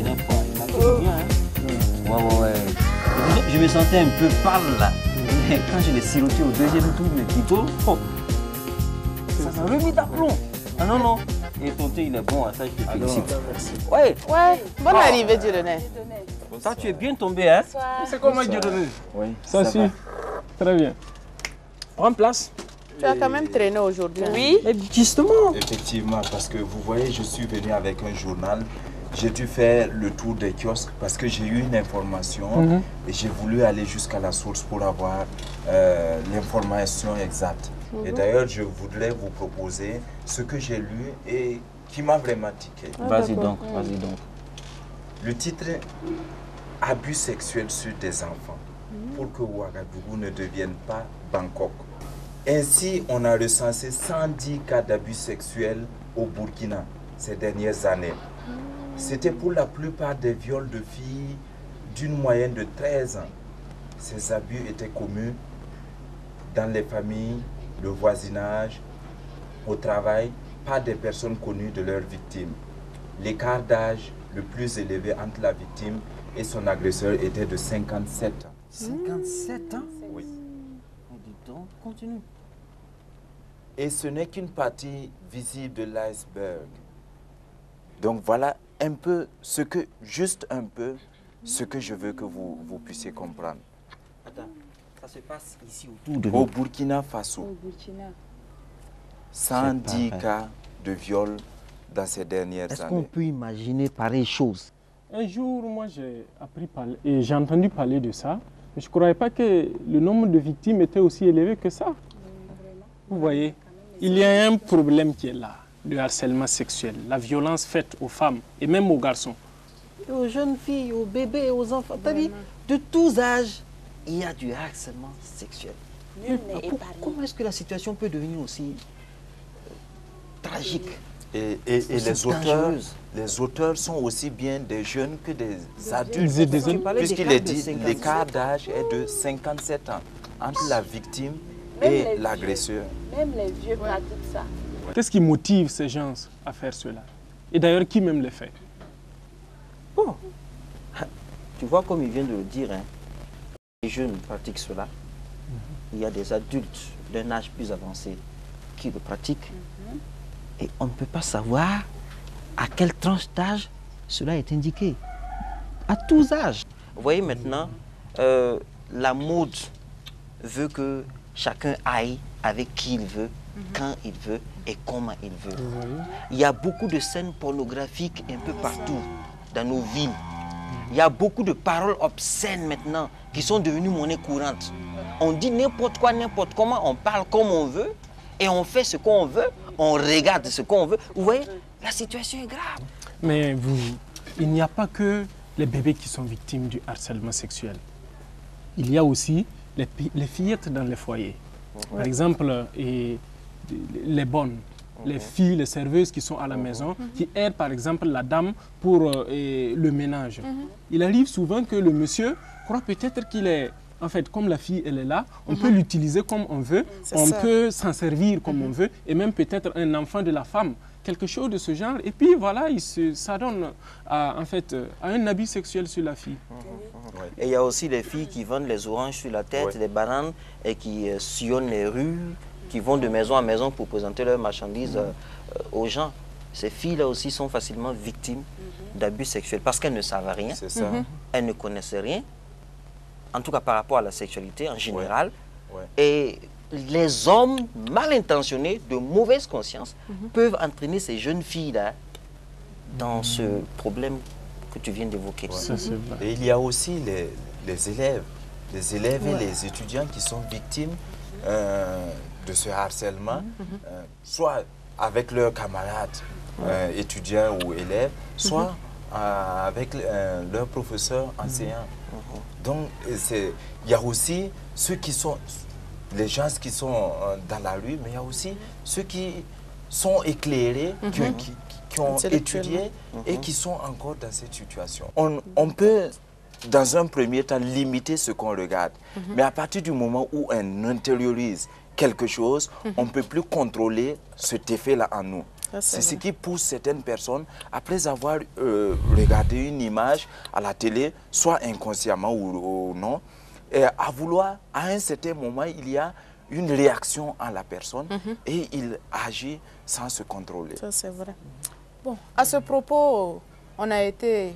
dernière fois. Il m'a fait bien. Hein. Ouais. Je me sentais un peu pâle là. Et quand je l'ai siroté au deuxième tour, le pipeau, ça m'a remis d'aplomb. Ah non. Et ton thé, il est bon, ça je te félicite. Merci. Ouais, bonne arrivée, Dieudonné. Ça, tu es bien tombé, hein? C'est comment, Dieudonné? Oui, ça suit. Très bien. Prends place. Tu as quand même traîné aujourd'hui. Oui. Mais justement. Effectivement, parce que vous voyez, je suis venu avec un journal. J'ai dû faire le tour des kiosques parce que j'ai eu une information et j'ai voulu aller jusqu'à la source pour avoir l'information exacte. Et d'ailleurs, je voudrais vous proposer ce que j'ai lu et qui m'a vraiment tiqué. Vas-y donc. Le titre « Abus sexuels sur des enfants » pour que Ouagadougou ne devienne pas Bangkok. Ainsi, on a recensé 110 cas d'abus sexuels au Burkina ces dernières années. C'était pour la plupart des viols de filles d'une moyenne de 13 ans. Ces abus étaient commis dans les familles, le voisinage, au travail, par des personnes connues de leurs victimes. L'écart d'âge le plus élevé entre la victime et son agresseur était de 57 ans. 57 ans? Oui. Dis donc, continue. Et ce n'est qu'une partie visible de l'iceberg. Donc voilà un peu juste un peu ce que je veux que vous puissiez comprendre. Attends, ça se passe ici autour de nous. Au Burkina Faso, 110 cas de viol dans ces dernières années. Est-ce qu'on peut imaginer pareille chose? Un jour, moi, j'ai entendu parler de ça, mais je ne croyais pas que le nombre de victimes était aussi élevé que ça. Vous voyez, il y a un problème qui est là, le harcèlement sexuel, la violence faite aux femmes et même aux garçons. Et aux jeunes filles, aux bébés, aux enfants, de tous âges, il y a du harcèlement sexuel. Comment est-ce que la situation peut devenir aussi tragique? Et les auteurs sont aussi bien des jeunes que des adultes. Puisqu'il est dit l'écart d'âge est de 57 ans entre la victime et l'agresseur. Même les vieux pratiquent ça. Qu'est-ce qui motive ces gens à faire cela? Et d'ailleurs, qui même les fait? Bon, tu vois comme il vient de le dire, hein, les jeunes pratiquent cela. Il y a des adultes d'un âge plus avancé qui le pratiquent. Et on ne peut pas savoir à quelle tranche d'âge cela est indiqué. À tous âges. Vous voyez maintenant, la mode veut que chacun aille avec qui il veut, quand il veut et comment il veut. Il y a beaucoup de scènes pornographiques un peu partout dans nos villes. Il y a beaucoup de paroles obscènes maintenant qui sont devenues monnaie courante. On dit n'importe quoi, n'importe comment, on parle comme on veut et on fait ce qu'on veut, on regarde ce qu'on veut. Vous voyez, la situation est grave. Mais il n'y a pas que les bébés qui sont victimes du harcèlement sexuel. Il y a aussi les fillettes dans les foyers. Par exemple, les bonnes, les filles, les serveuses qui sont à la maison, qui aident par exemple la dame pour le ménage. Il arrive souvent que le monsieur croit peut-être qu'il est... En fait, comme la fille, elle est là, on peut l'utiliser comme on veut, on peut s'en servir comme on veut, et même peut-être un enfant de la femme, quelque chose de ce genre. Et puis voilà, il s'adonne à un abus sexuel sur la fille. Et il y a aussi les filles qui vendent les oranges sur la tête, les bananes, et qui sillonnent les rues, qui vont de maison à maison pour présenter leurs marchandises aux gens. Ces filles-là aussi sont facilement victimes d'abus sexuels parce qu'elles ne savent rien, elles ne connaissent rien, en tout cas par rapport à la sexualité en général. Et les hommes mal intentionnés, de mauvaise conscience, peuvent entraîner ces jeunes filles-là dans ce problème que tu viens d'évoquer. Et il y a aussi les élèves et les étudiants qui sont victimes de ce harcèlement, soit avec leurs camarades étudiants ou élèves, soit avec leurs professeurs enseignants. Donc, il y a aussi ceux qui sont, les gens qui sont dans la rue, mais il y a aussi ceux qui sont éclairés, qui ont étudié et qui sont encore dans cette situation. On peut, dans un premier temps, limiter ce qu'on regarde. Mais à partir du moment où on intériorise quelque chose, on ne peut plus contrôler cet effet-là en nous. C'est ce qui pousse certaines personnes, après avoir regardé une image à la télé, soit inconsciemment ou non, à vouloir, à un certain moment, il y a une réaction en la personne et il agit sans se contrôler. Ça, c'est vrai. Bon, à ce propos, on a été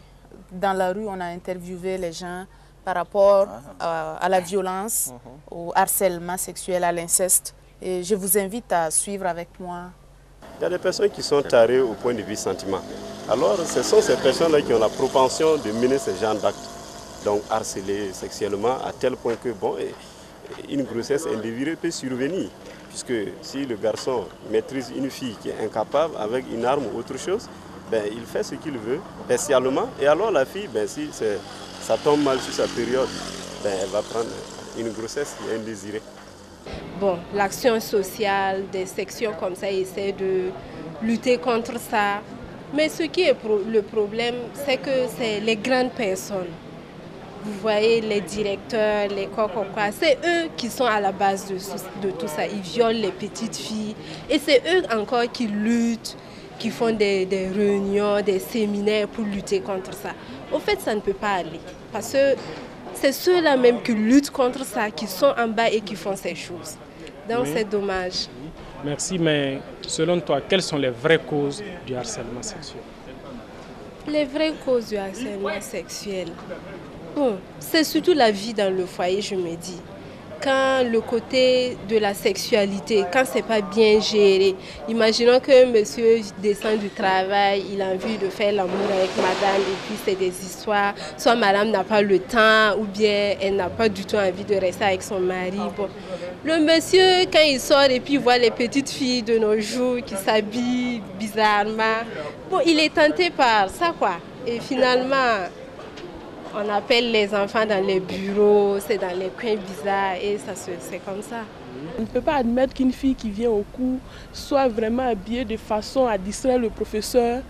dans la rue, on a interviewé les gens par rapport à la violence, au harcèlement sexuel, à l'inceste. Et je vous invite à suivre avec moi. Il y a des personnes qui sont tarées au point de vue sentiment. Alors, ce sont ces personnes-là qui ont la propension de mener ce genre d'actes. Donc, harceler sexuellement à tel point que, bon, une grossesse indésirée peut survenir. Puisque si le garçon maîtrise une fille qui est incapable avec une arme ou autre chose, ben, il fait ce qu'il veut, spécialement. Et alors la fille, ben, si ça tombe mal sur sa période, ben, elle va prendre une grossesse indésirée. Bon, l'action sociale, des sections comme ça, essaie de lutter contre ça. Mais ce qui est le problème, c'est que c'est les grandes personnes. Vous voyez, les directeurs, les quoi, c'est eux qui sont à la base de tout ça. Ils violent les petites filles. Et c'est eux encore qui luttent, qui font des réunions, des séminaires pour lutter contre ça. Au fait, ça ne peut pas aller. Parce que c'est ceux-là même qui luttent contre ça, qui sont en bas et qui font ces choses. Donc c'est dommage. Merci, mais selon toi, quelles sont les vraies causes du harcèlement sexuel? Les vraies causes du harcèlement sexuel, bon, c'est surtout la vie dans le foyer, je me dis. Quand le côté de la sexualité, quand c'est pas bien géré, imaginons qu'un monsieur descend du travail, il a envie de faire l'amour avec madame et puis c'est des histoires, soit madame n'a pas le temps ou bien elle n'a pas du tout envie de rester avec son mari. Bon. Le monsieur, quand il sort et puis il voit les petites filles de nos jours qui s'habillent bizarrement, bon, il est tenté par ça quoi. Et finalement, on appelle les enfants dans les bureaux, c'est dans les coins bizarres et c'est comme ça. On ne peut pas admettre qu'une fille qui vient au cours soit vraiment habillée de façon à distraire le professeur.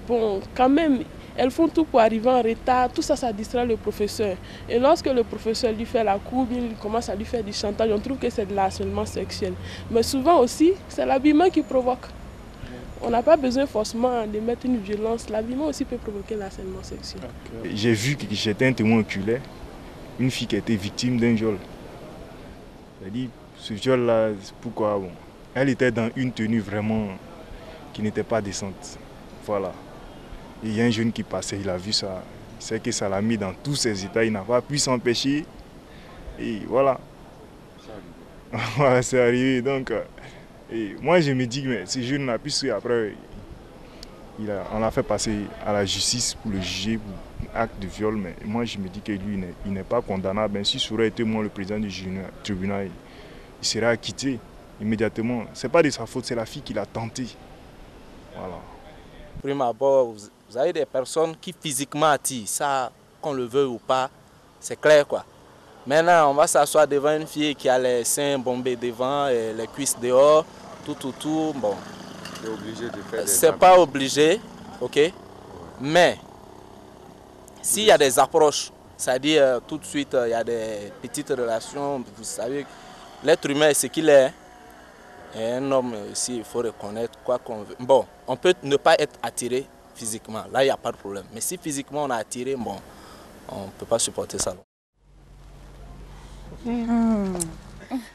Bon, quand même, elles font tout pour arriver en retard, tout ça, ça distrait le professeur. Et lorsque le professeur lui fait la cour, il commence à lui faire du chantage, on trouve que c'est de l'harcèlement sexuel. Mais souvent aussi, c'est l'habillement qui provoque. On n'a pas besoin forcément de mettre une violence. L'habillement aussi peut provoquer l'harcèlement sexuel. J'ai vu que j'étais un témoin oculaire, une fille qui a été victime d'un viol. Elle dit, ce viol-là, pourquoi bon, elle était dans une tenue vraiment qui n'était pas décente. Voilà. Et il y a un jeune qui passait, il a vu ça. C'est que ça l'a mis dans tous ses états, il n'a pas pu s'empêcher. Et voilà. Voilà, c'est arrivé. Donc, et moi, je me dis que ce jeune-là, puisque après, on l'a fait passer à la justice pour le juger pour acte de viol, mais moi, je me dis que lui, il n'est pas condamnable. Ben, si ça aurait été moi le président du tribunal, il serait acquitté immédiatement. Ce n'est pas de sa faute, c'est la fille qui l'a tenté. Voilà. Prime abord, vous avez des personnes qui physiquement attirent, ça, qu'on le veut ou pas, c'est clair quoi. Maintenant, on va s'asseoir devant une fille qui a les seins bombés devant, et les cuisses dehors, tout, bon. C'est obligé de faire des c'est pas obligé, ok. Mais, s'il y a des approches, c'est-à-dire tout de suite, il y a des petites relations, vous savez, l'être humain, c'est qu'il est. Et un homme aussi, il faut reconnaître quoi qu'on veut. Bon, on peut ne pas être attiré physiquement, là, il n'y a pas de problème. Mais si physiquement on est attiré, bon, on ne peut pas supporter ça.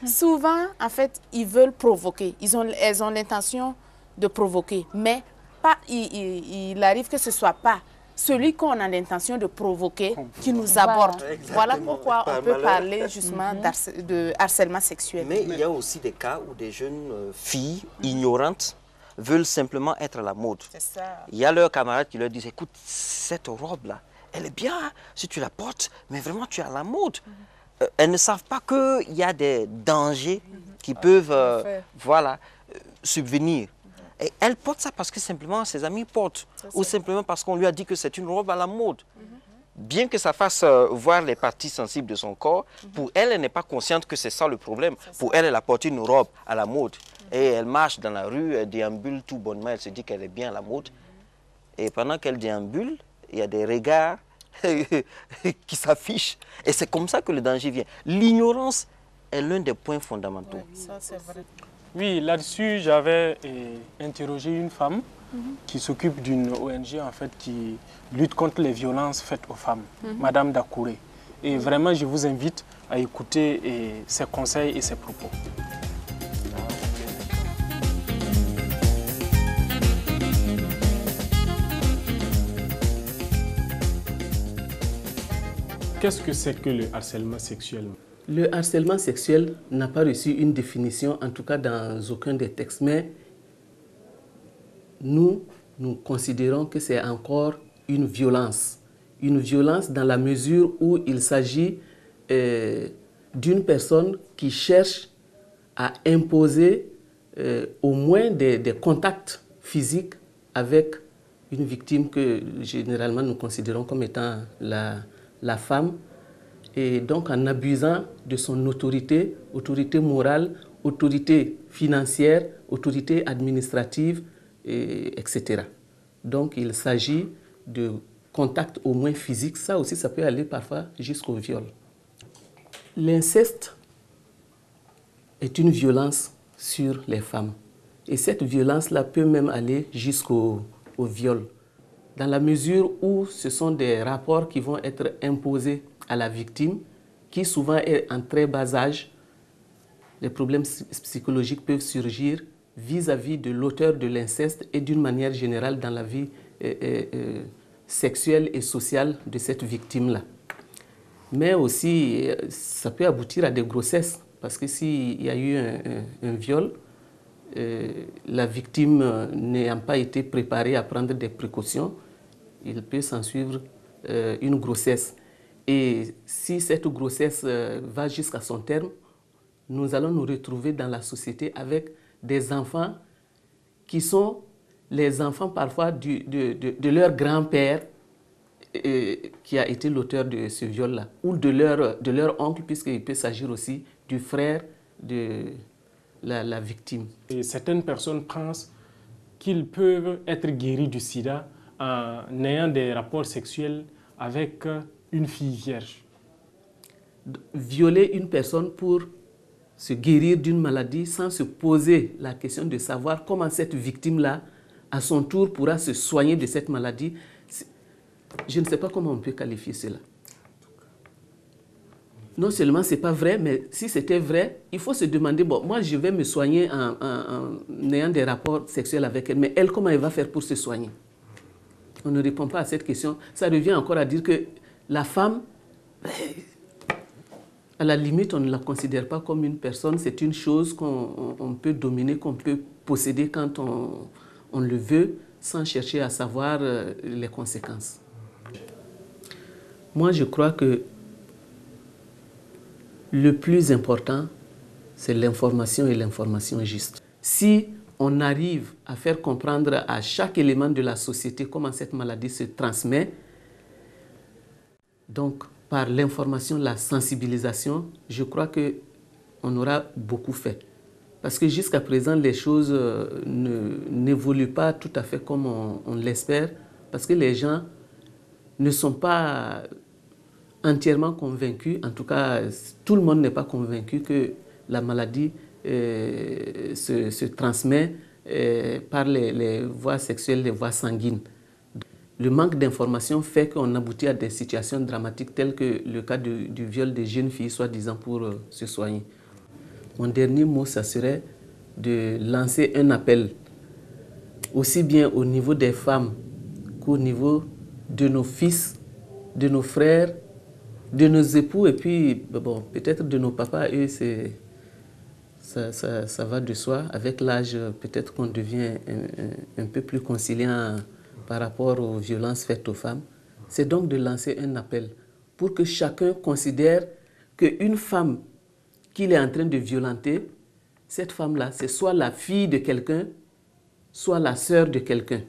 Souvent, en fait, ils veulent provoquer. Elles ont l'intention de provoquer. Mais pas, il arrive que ce ne soit pas celui qu'on a l'intention de provoquer qui nous aborde. Voilà pourquoi on peut parler justement de harcèlement sexuel. Mais il y a aussi des cas où des jeunes filles ignorantes veulent simplement être à la mode. Il y a leurs camarades qui leur disent, écoute, cette robe-là, elle est bien si tu la portes, mais vraiment tu es à la mode. Elles ne savent pas qu'il y a des dangers qui peuvent subvenir. Et elle porte ça parce que simplement ses amis portent, ou simplement parce qu'on lui a dit que c'est une robe à la mode. Bien que ça fasse voir les parties sensibles de son corps, pour elle, elle n'est pas consciente que c'est ça le problème. Pour elle, elle a porté une robe à la mode. Et elle marche dans la rue, elle déambule tout bonnement, elle se dit qu'elle est bien à la mode. Et pendant qu'elle déambule, il y a des regards qui s'affichent. Et c'est comme ça que le danger vient. L'ignorance est l'un des points fondamentaux. Ça, c'est vrai. Oui, là-dessus, j'avais interrogé une femme qui s'occupe d'une ONG en fait, qui lutte contre les violences faites aux femmes, Madame Dakouré. Et vraiment, je vous invite à écouter ses conseils et ses propos. Qu'est-ce que c'est que le harcèlement sexuel? Le harcèlement sexuel n'a pas reçu une définition, en tout cas dans aucun des textes, mais nous considérons que c'est encore une violence. Une violence dans la mesure où il s'agit d'une personne qui cherche à imposer au moins des contacts physiques avec une victime que généralement nous considérons comme étant la femme, et donc en abusant de son autorité, autorité morale, autorité financière, autorité administrative, etc. Donc il s'agit de contacts au moins physiques, ça aussi ça peut aller parfois jusqu'au viol. L'inceste est une violence sur les femmes, et cette violence-là peut même aller jusqu'au viol, dans la mesure où ce sont des rapports qui vont être imposés à la victime, qui souvent est en très bas âge. Les problèmes psychologiques peuvent surgir vis-à-vis de l'auteur de l'inceste et d'une manière générale dans la vie sexuelle et sociale de cette victime-là. Mais aussi, ça peut aboutir à des grossesses, parce que s'il y a eu un viol, la victime n'ayant pas été préparée à prendre des précautions, il peut s'en suivre une grossesse. Et si cette grossesse va jusqu'à son terme, nous allons nous retrouver dans la société avec des enfants qui sont les enfants parfois de leur grand-père qui a été l'auteur de ce viol-là, ou de leur oncle, puisqu'il peut s'agir aussi du frère de la victime. Et certaines personnes pensent qu'ils peuvent être guéris du sida en ayant des rapports sexuels avec une fille vierge. Violer une personne pour se guérir d'une maladie sans se poser la question de savoir comment cette victime-là, à son tour, pourra se soigner de cette maladie, je ne sais pas comment on peut qualifier cela. Non seulement ce n'est pas vrai, mais si c'était vrai, il faut se demander, bon, moi je vais me soigner en ayant des rapports sexuels avec elle, mais elle, comment elle va faire pour se soigner? On ne répond pas à cette question. Ça revient encore à dire que la femme, à la limite, on ne la considère pas comme une personne, c'est une chose qu'on peut dominer, qu'on peut posséder quand on le veut, sans chercher à savoir les conséquences. Moi, je crois que le plus important, c'est l'information et l'information juste. Si on arrive à faire comprendre à chaque élément de la société comment cette maladie se transmet, donc par l'information, la sensibilisation, je crois qu'on aura beaucoup fait. Parce que jusqu'à présent, les choses n'évoluent pas tout à fait comme on l'espère, parce que les gens ne sont pas entièrement convaincus, en tout cas, tout le monde n'est pas convaincu que la maladie se transmet par les voies sexuelles, les voies sanguines. Le manque d'information fait qu'on aboutit à des situations dramatiques telles que le cas du viol des jeunes filles, soi-disant pour se soigner. Mon dernier mot, ça serait de lancer un appel, aussi bien au niveau des femmes qu'au niveau de nos fils, de nos frères, de nos époux, et puis bon, peut-être de nos papas. Eux, ça va de soi. Avec l'âge, peut-être qu'on devient un peu plus conciliant par rapport aux violences faites aux femmes. C'est donc de lancer un appel pour que chacun considère qu'une femme qu'il est en train de violenter, cette femme-là, c'est soit la fille de quelqu'un, soit la sœur de quelqu'un.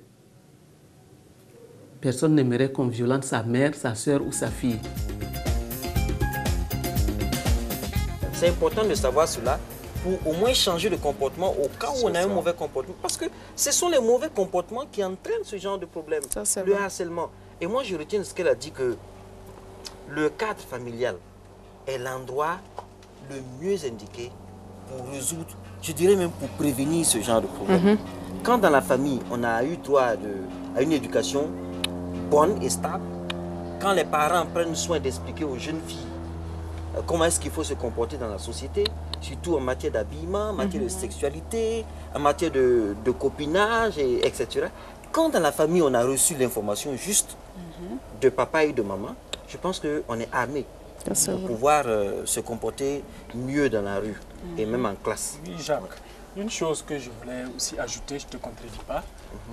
Personne n'aimerait qu'on violente sa mère, sa sœur ou sa fille. C'est important de savoir cela pour au moins changer de comportement au cas où on a un mauvais comportement. Parce que ce sont les mauvais comportements qui entraînent ce genre de problème, le harcèlement. Et moi, je retiens ce qu'elle a dit, que le cadre familial est l'endroit le mieux indiqué pour résoudre je dirais même pour prévenir ce genre de problème. Quand dans la famille, on a eu droit à une éducation bonne et stable, quand les parents prennent soin d'expliquer aux jeunes filles comment est-ce qu'il faut se comporter dans la société, surtout en matière d'habillement, en matière de sexualité, en matière de copinage, etc. Quand dans la famille, on a reçu l'information juste de papa et de maman, je pense qu'on est armé pour pouvoir se comporter mieux dans la rue et même en classe. Oui, Jacques. Une chose que je voulais aussi ajouter, je ne te contredis pas,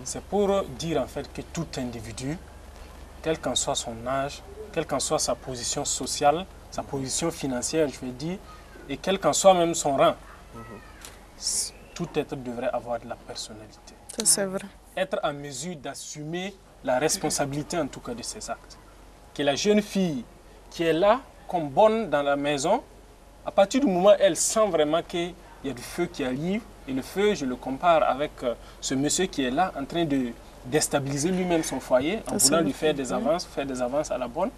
c'est pour dire en fait que tout individu, quel qu'en soit son âge, quelle qu'en soit sa position sociale, sa position financière, je vais dire, et quel qu'en soit même son rang, tout être devrait avoir de la personnalité. C'est vrai. Être en mesure d'assumer la responsabilité en tout cas de ses actes. Que la jeune fille qui est là, comme bonne dans la maison, à partir du moment où elle sent vraiment qu'il y a du feu qui arrive, et le feu, je le compare avec ce monsieur qui est là en train de déstabiliser lui-même son foyer en voulant lui faire des avances à la bonne,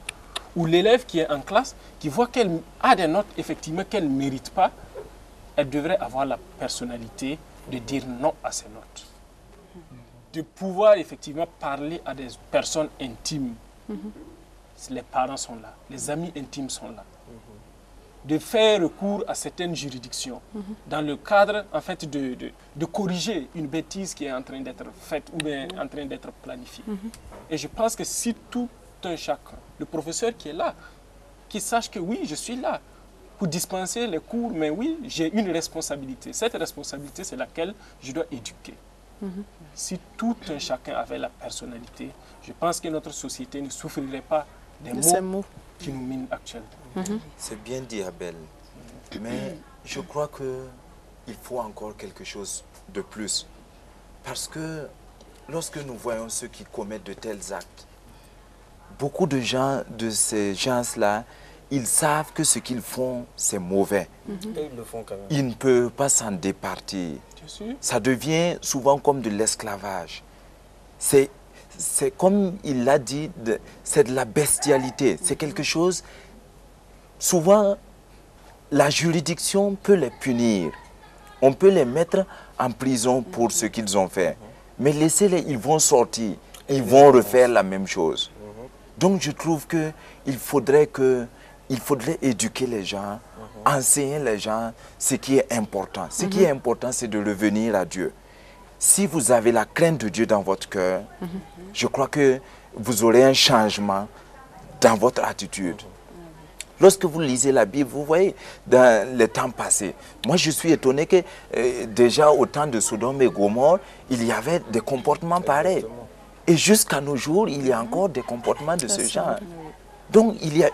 ou l'élève qui est en classe, qui voit qu'elle a des notes effectivement qu'elle ne mérite pas, elle devrait avoir la personnalité de dire non à ces notes. De pouvoir effectivement parler à des personnes intimes. Les parents sont là, les amis intimes sont là. De faire recours à certaines juridictions dans le cadre en fait de corriger une bêtise qui est en train d'être faite ou bien en train d'être planifiée. Et je pense que si tout un chacun, le professeur qui est là, qui sache que oui, je suis là pour dispenser les cours, mais oui, j'ai une responsabilité. Cette responsabilité, c'est laquelle je dois éduquer. Si tout un chacun avait la personnalité, je pense que notre société ne souffrirait pas des mots qui nous minent actuellement. C'est bien dit, Abel. Mais je crois qu'il faut encore quelque chose de plus. Parce que lorsque nous voyons ceux qui commettent de tels actes, beaucoup de gens, de ces gens-là, ils savent que ce qu'ils font, c'est mauvais. Et ils le font quand même. Ils ne peuvent pas s'en départir. Ça devient souvent comme de l'esclavage. C'est comme il l'a dit, c'est de la bestialité. C'est quelque chose... Souvent, la juridiction peut les punir. On peut les mettre en prison pour ce qu'ils ont fait. Mais laissez-les, ils vont sortir. Ils vont refaire la même chose. Donc je trouve qu'il faudrait éduquer les gens, enseigner les gens ce qui est important. Ce qui est important, c'est de revenir à Dieu. Si vous avez la crainte de Dieu dans votre cœur, je crois que vous aurez un changement dans votre attitude. Lorsque vous lisez la Bible, vous voyez, dans les temps passés, moi je suis étonné que déjà au temps de Sodome et Gomorrhe, il y avait des comportements pareils. Et jusqu'à nos jours, il y a encore des comportements de ce genre. Donc il y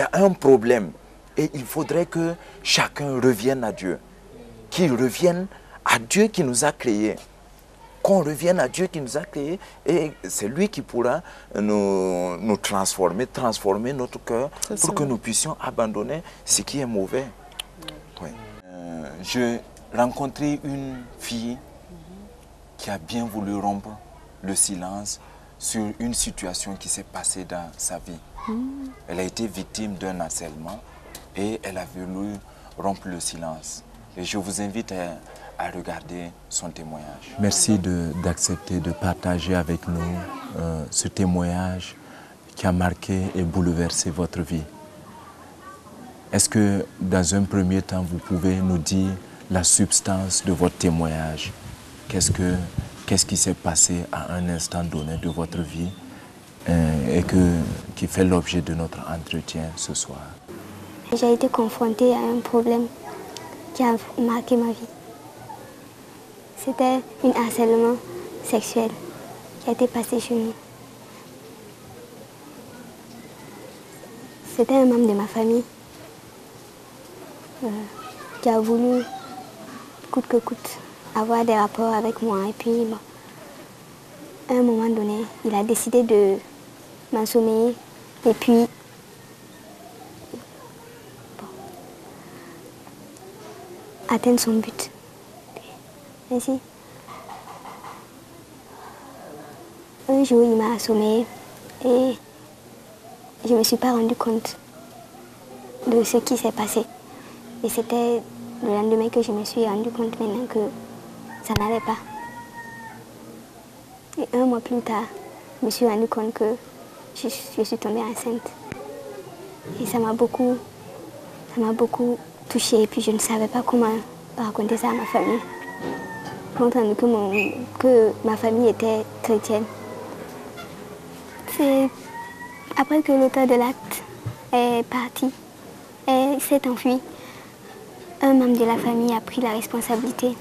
a un problème. Et il faudrait que chacun revienne à Dieu. Qu'il revienne à Dieu qui nous a créés. Qu'on revienne à Dieu qui nous a créés. Et c'est lui qui pourra nous transformer notre cœur pour que nous puissions abandonner ce qui est mauvais. Oui. J'ai rencontré une fille qui a bien voulu rompre le silence sur une situation qui s'est passée dans sa vie. Elle a été victime d'un harcèlement et elle a voulu rompre le silence. Et je vous invite à regarder son témoignage. Merci d'accepter de partager avec nous ce témoignage qui a marqué et bouleversé votre vie. Est-ce que dans un premier temps, vous pouvez nous dire la substance de votre témoignage? Qu'est-ce qui s'est passé à un instant donné de votre vie et qui fait l'objet de notre entretien ce soir? J'ai été confrontée à un problème qui a marqué ma vie. C'était un harcèlement sexuel qui a été passé chez nous. C'était un membre de ma famille qui a voulu, coûte que coûte, avoir des rapports avec moi. Et puis, bon, à un moment donné, il a décidé de m'assommer et puis atteindre son but. Ainsi, un jour, il m'a assommé et je ne me suis pas rendu compte de ce qui s'est passé. Et c'était le lendemain que je me suis rendu compte maintenant que ça n'allait pas. Et 1 mois plus tard, je me suis rendu compte que je suis tombée enceinte. Et ça m'a beaucoup touchée. Et puis je ne savais pas comment raconter ça à ma famille. Compte tenu que ma famille était chrétienne. C'est après que l'auteur de l'acte est parti et s'est enfui, un membre de la famille a pris la responsabilité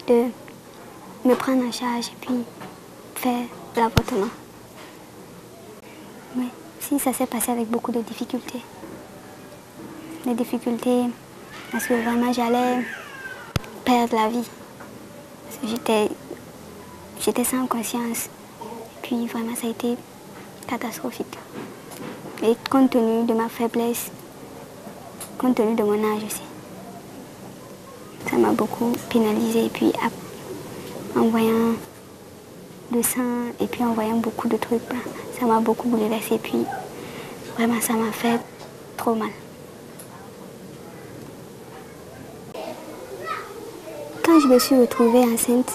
de me prendre en charge et puis faire l'avortement. Oui, si ça s'est passé avec beaucoup de difficultés. Des difficultés parce que vraiment j'allais perdre la vie. Parce que j'étais sans conscience. Et puis vraiment ça a été catastrophique. Et compte tenu de ma faiblesse, compte tenu de mon âge aussi, ça m'a beaucoup pénalisée. Et puis en voyant le sang et puis en voyant beaucoup de trucs, ça m'a beaucoup bouleversée. Et puis vraiment ça m'a fait trop mal. Quand je me suis retrouvée enceinte,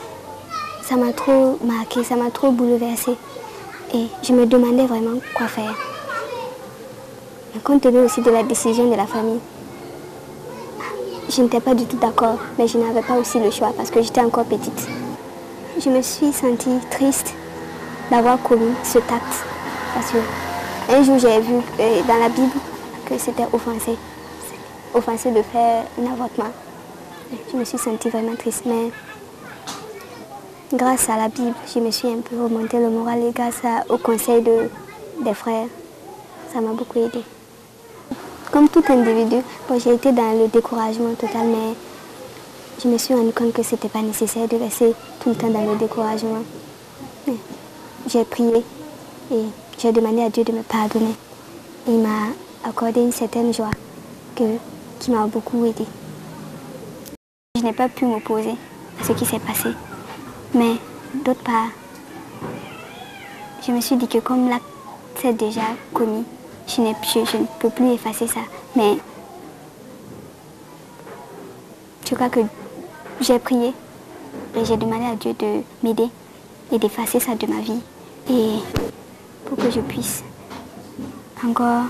ça m'a trop marquée, ça m'a trop bouleversée. Et je me demandais vraiment quoi faire. Mais compte tenu aussi de la décision de la famille, je n'étais pas du tout d'accord, mais je n'avais pas aussi le choix parce que j'étais encore petite. Je me suis sentie triste d'avoir commis cet acte. Parce qu'un jour, j'ai vu dans la Bible que c'était offensé de faire un avortement. Je me suis sentie vraiment triste, mais grâce à la Bible, je me suis un peu remonté le moral et grâce au conseil des frères, ça m'a beaucoup aidé. Comme tout individu, j'ai été dans le découragement total, mais je me suis rendu compte que ce n'était pas nécessaire de rester tout le temps dans le découragement. J'ai prié et j'ai demandé à Dieu de me pardonner. Il m'a accordé une certaine joie qui m'a beaucoup aidé. Je n'ai pas pu m'opposer à ce qui s'est passé. Mais d'autre part, je me suis dit que comme l'acte s'est déjà commis, je ne peux plus effacer ça. Mais je crois que j'ai prié et j'ai demandé à Dieu de m'aider et d'effacer ça de ma vie. Et pour que je puisse encore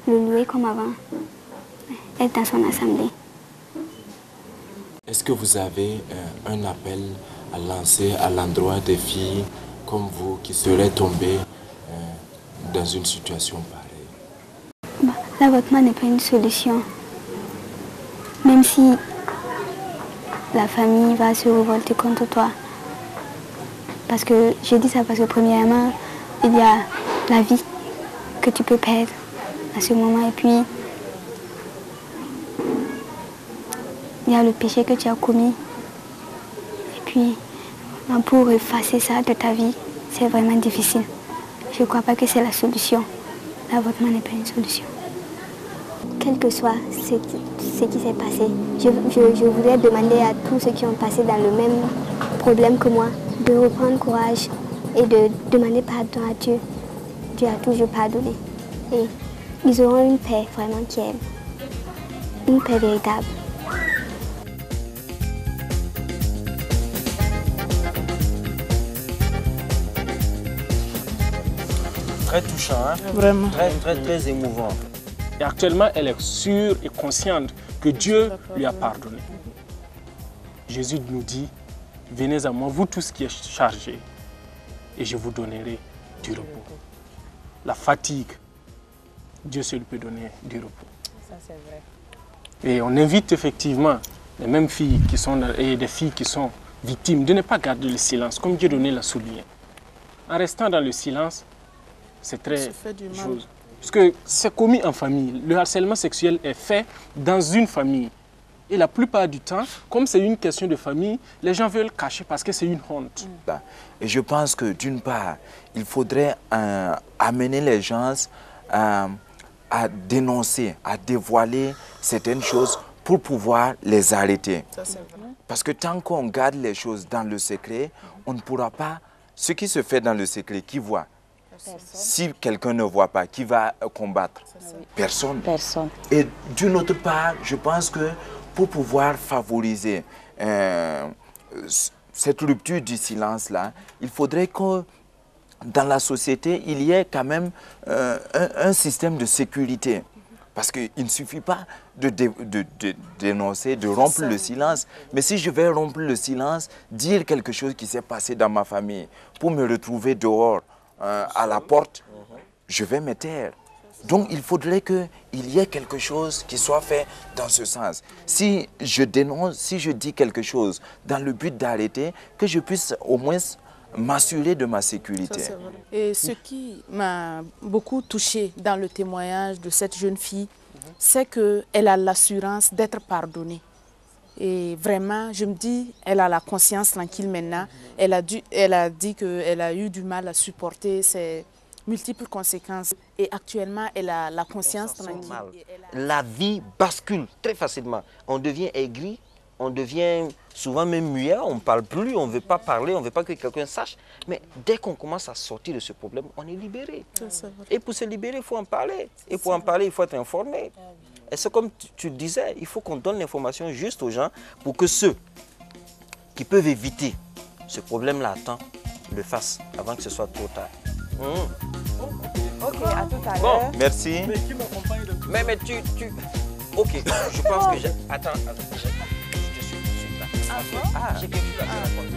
le louer comme avant, être dans son assemblée. Est-ce que vous avez un appel à lancer à l'endroit des filles comme vous qui seraient tombées dans une situation pareille? L'avortement n'est pas une solution. Même si la famille va se révolter contre toi. Parce que je dis ça parce que premièrement, il y a la vie que tu peux perdre à ce moment. Et puis, il y a le péché que tu as commis. Et puis, pour effacer ça de ta vie, c'est vraiment difficile. Je ne crois pas que c'est la solution. L'avortement n'est pas une solution. Quel que soit ce qui s'est passé, je voudrais demander à tous ceux qui ont passé dans le même problème que moi de reprendre courage et de demander pardon à Dieu. Dieu a toujours pardonné. Et ils auront une paix vraiment qui est une paix véritable. Très touchant, hein? Vraiment. Très émouvant. Et actuellement, elle est sûre et consciente que Dieu lui a pardonné. Jésus nous dit, venez à moi, vous tous qui êtes chargés, et je vous donnerai du repos. La fatigue, Dieu seul peut donner du repos. Ça, c'est vrai. Et on invite effectivement les mêmes filles qui sont, et des filles qui sont victimes de ne pas garder le silence, comme Dieu donné l'a souligné. En restant dans le silence, c'est très chose. Parce que c'est commis en famille. Le harcèlement sexuel est fait dans une famille. Et la plupart du temps, comme c'est une question de famille, les gens veulent cacher parce que c'est une honte. Et je pense que d'une part, il faudrait amener les gens à dénoncer, à dévoiler certaines choses pour pouvoir les arrêter. Ça, c'est vrai. Parce que tant qu'on garde les choses dans le secret, on ne pourra pas... Ce qui se fait dans le secret, qui voit? Si quelqu'un ne voit pas, qui va combattre? Personne. Personne. Et d'une autre part, je pense que pour pouvoir favoriser cette rupture du silence-là, il faudrait que dans la société, il y ait quand même un système de sécurité. Parce qu'il ne suffit pas de dénoncer, de rompre le silence. Mais si je vais rompre le silence, dire quelque chose qui s'est passé dans ma famille, pour me retrouver dehors, à la porte, je vais me taire. Donc il faudrait qu'il y ait quelque chose qui soit fait dans ce sens. Si je dénonce, si je dis quelque chose dans le but d'arrêter, que je puisse au moins m'assurer de ma sécurité. Ça, et ce qui m'a beaucoup touchée dans le témoignage de cette jeune fille, c'est qu'elle a l'assurance d'être pardonnée. Et vraiment, je me dis, elle a la conscience tranquille maintenant. Elle a dit qu'elle a eu du mal à supporter ces multiples conséquences. Et actuellement, elle a la conscience tranquille. La vie bascule très facilement. On devient aigri. On devient souvent même muet, on ne parle plus, on ne veut pas parler, on ne veut pas que quelqu'un sache. Mais dès qu'on commence à sortir de ce problème, on est libéré. Et pour se libérer, il faut en parler. Et pour en parler, il faut être informé. Et c'est comme tu disais, il faut qu'on donne l'information juste aux gens pour que ceux qui peuvent éviter ce problème-là à temps le fassent avant que ce soit trop tard. Ok, à tout à l'heure. Bon, merci. Mais qui m'accompagne de tout ça? Mais tu... Ok, je pense que j'ai... Attends. Ah, j'ai quelque chose à te raconter.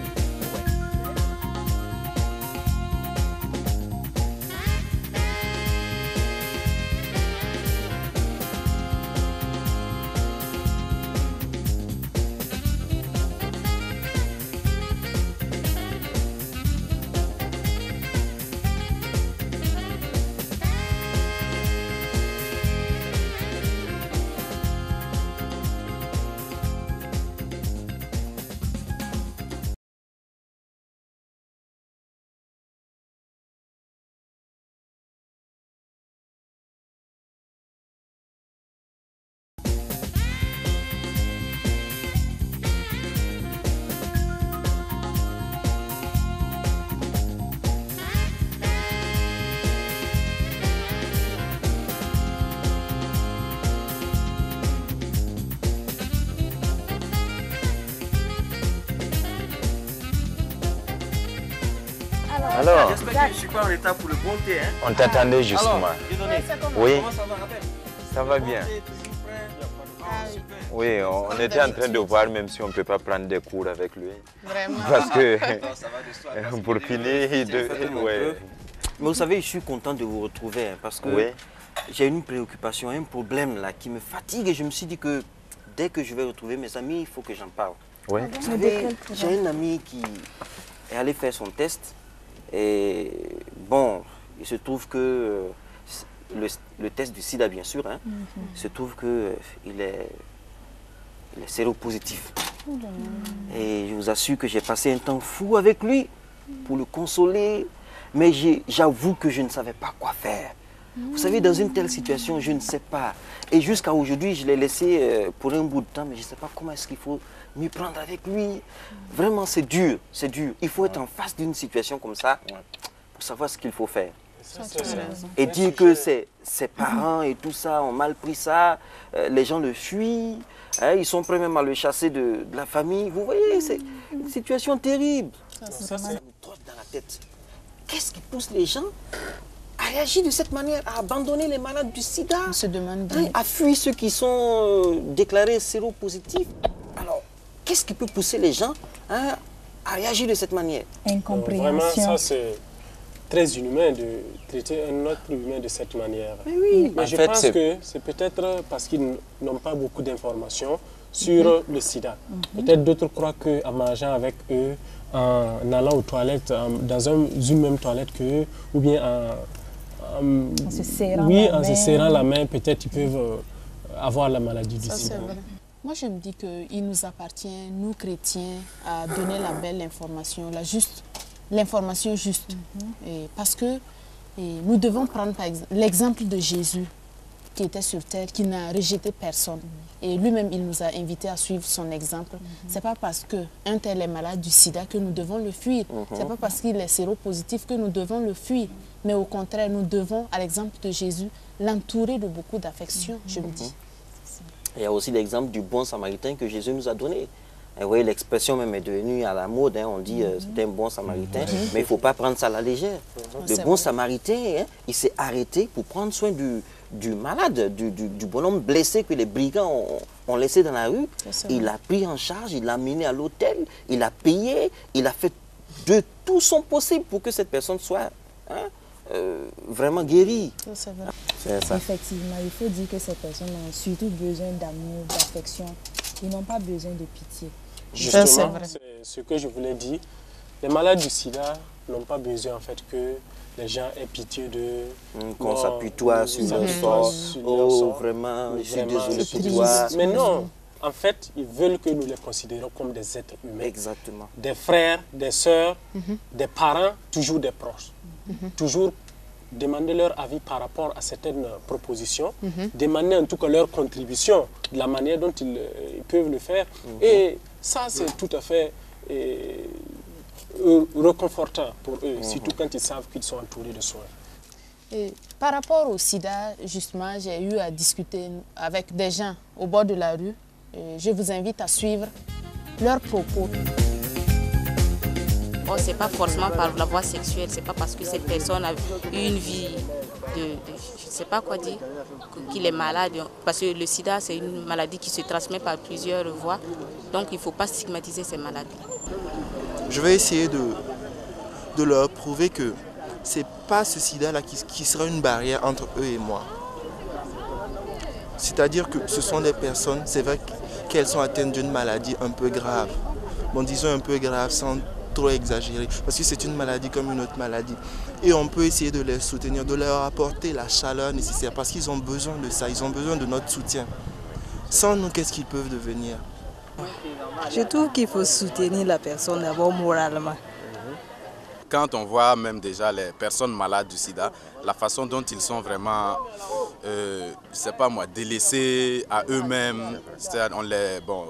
Alors, j'espère que je ne suis pas en retard pour le bon thé. Hein? On t'attendait justement. Oui, ça va bien. Oui, on était en train de voir même si on ne peut pas prendre des cours avec lui. Vraiment. Parce que pour finir, Mais vous savez, je suis content de vous retrouver parce que j'ai une préoccupation, un problème là qui me fatigue et je me suis dit que dès que je vais retrouver mes amis, il faut que j'en parle. Oui. Vous savez, j'ai une amie qui est allée faire son test et bon, il se trouve que le test du sida, bien sûr, hein, il se trouve qu'il est séropositif. Et je vous assure que j'ai passé un temps fou avec lui pour le consoler, mais j'avoue que je ne savais pas quoi faire. Vous savez, dans une telle situation, je ne sais pas. Et jusqu'à aujourd'hui, je l'ai laissé pour un bout de temps, mais je ne sais pas comment est-ce qu'il faut m'y prendre avec lui. Vraiment, c'est dur, c'est dur. Il faut être en face d'une situation comme ça pour savoir ce qu'il faut faire. Et dire que ses parents et tout ça ont mal pris ça, les gens le fuient, hein, ils sont prêts même à le chasser de la famille. Vous voyez, c'est une situation terrible. Ça me trotte dans la tête. Qu'est-ce qui pousse les gens à réagir de cette manière, à abandonner les malades du sida, on se demande bien. À fuir ceux qui sont déclarés séropositifs? Alors, qu'est-ce qui peut pousser les gens à réagir de cette manière? Vraiment, ça c'est très inhumain de traiter un autre humain de cette manière. Mais oui. Mais je pense que c'est peut-être parce qu'ils n'ont pas beaucoup d'informations sur le sida. Peut-être d'autres croient qu'en mangeant avec eux, en allant aux toilettes, dans une même toilette qu'eux, ou bien en se serrant la main, peut-être ils peuvent avoir la maladie du sida. Moi, je me dis qu'il nous appartient, nous chrétiens, à donner la belle information, l'information juste. Et parce que nous devons prendre par exemple l'exemple de Jésus qui était sur terre, qui n'a rejeté personne. Et lui-même, il nous a invités à suivre son exemple. Ce n'est pas parce qu'un tel est malade du sida que nous devons le fuir. Ce n'est pas parce qu'il est séropositif que nous devons le fuir. Mais au contraire, nous devons, à l'exemple de Jésus, l'entourer de beaucoup d'affection, je me dis. Il y a aussi l'exemple du bon samaritain que Jésus nous a donné. Et vous voyez, l'expression même est devenue à la mode, hein. On dit c'est un bon samaritain, mais il ne faut pas prendre ça à la légère. Le bon samaritain, hein, il s'est arrêté pour prendre soin du malade, du bonhomme blessé que les brigands ont laissé dans la rue. Il l'a pris en charge, il l'a amené à l'hôtel, il a payé, il a fait de tout son possible pour que cette personne soit vraiment guérie. C'est vrai. C'est ça. Effectivement, il faut dire que ces personnes ont surtout besoin d'amour, d'affection. Ils n'ont pas besoin de pitié. Justement, c'est ce que je voulais dire. Les malades du sida n'ont pas besoin en fait que les gens aient pitié d'eux. Qu'on s'appuie-toi sur leur sort. Oh, vraiment, je suis désolé pour toi. Mais non, en fait, ils veulent que nous les considérions comme des êtres humains. Exactement. Des frères, des sœurs, des parents, toujours des proches. Toujours demander leur avis par rapport à certaines propositions, demander en tout cas leur contribution, de la manière dont ils peuvent le faire. Et ça, c'est tout à fait réconfortant pour eux, surtout quand ils savent qu'ils sont entourés de soins. Et par rapport au sida, justement, j'ai eu à discuter avec des gens au bord de la rue. Et je vous invite à suivre leurs propos. Bon, ce n'est pas forcément par la voie sexuelle, ce n'est pas parce que cette personne a eu une vie je ne sais pas quoi dire, qu'il est malade. Parce que le sida, c'est une maladie qui se transmet par plusieurs voies. Donc, il ne faut pas stigmatiser ces maladies. Je vais essayer de leur prouver que ce n'est pas ce sida-là qui sera une barrière entre eux et moi. C'est-à-dire que ce sont des personnes, c'est vrai qu'elles sont atteintes d'une maladie un peu grave. Bon, disons un peu grave sans trop exagérer, parce que c'est une maladie comme une autre maladie. Et on peut essayer de les soutenir, de leur apporter la chaleur nécessaire, parce qu'ils ont besoin de ça, ils ont besoin de notre soutien. Sans nous, qu'est-ce qu'ils peuvent devenir? Je trouve qu'il faut soutenir la personne d'abord moralement. Quand on voit même déjà les personnes malades du sida, la façon dont ils sont vraiment, je sais pas moi, délaissés à eux-mêmes,